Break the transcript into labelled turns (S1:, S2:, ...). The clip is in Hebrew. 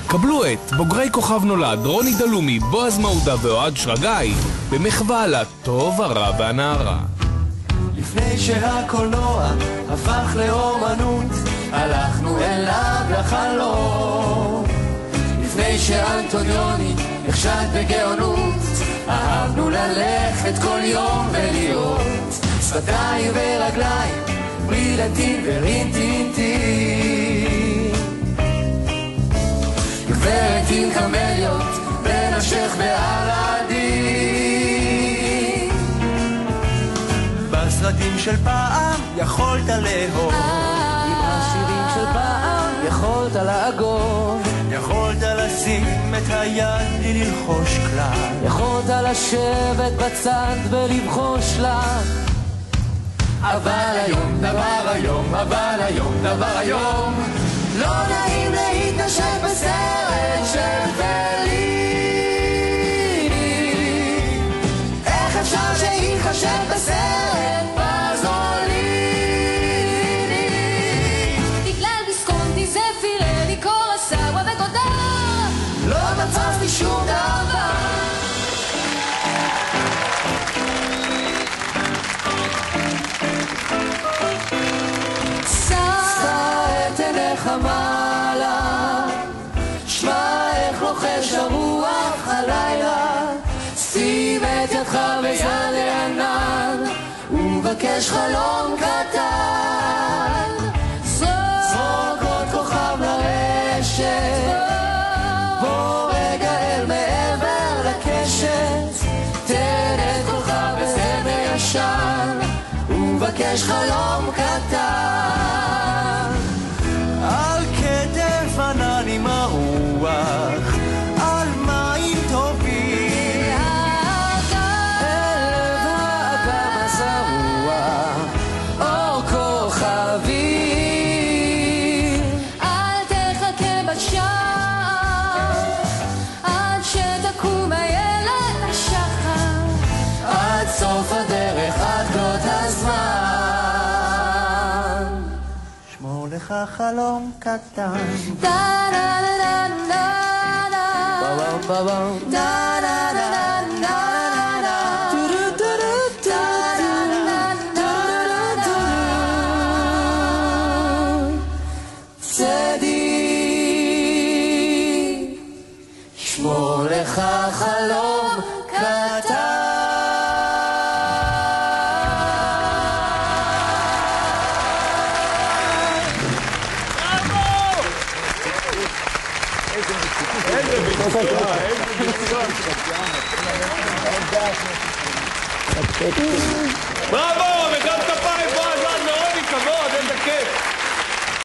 S1: קבלו את בוגרי כוכב נולד, רוני דלומי, בועז מעודה ואוהד שרגאי במחווה לטוב, הרע והנערה.
S2: לפני שהקולנוע הפך לאומנות, הלכנו אליו לחלום. לפני שאנטוניוני נחשד בגאונות, אהבנו ללכת כל יום ולהיות שפתיים ורגליים, ברילנטין ורינטינטין. גברת עם קמליות בין השך ואלאדין. בסרטים של פעם יכולת לאהוב, עם השירים של פעם יכולת לאגוב, יכולת לשים את היד בלי ללחוש כלל, יכולת לשבת בצד ולבחוש לה. אבל היום דבר היום, אבל היום דבר היום, לא נעים להתנשק בסרט של פליני. איך אפשר שיחשב בסרט פזוליני? בגלל ויסקונטי זה פירלי קורסאווה ותודה, לא מצאתי שום דבר. מעלה, שמע איך לוחש הרוח הלילה, שים את ידך ביד הענן ובקש חלום קטן. זרוק עוד כוכב לרשת, בוא רגע אל מעבר לקשת, תן את קולך בזמר ישן ובקש חלום קטן. על כתף ענן עם הרוח, על מים טובים, אל לב האגם הזרוע, אור כוכבים. אל תחכה בשער עד שתקום איילת השחר, עד סוף הדרך, עד גלות הזמן. לך חלום קטן. דה דה דה דה דה דה דה דה דה צדי, שמור לך חלום קטן.
S3: ברavo, מחיאות כפיים.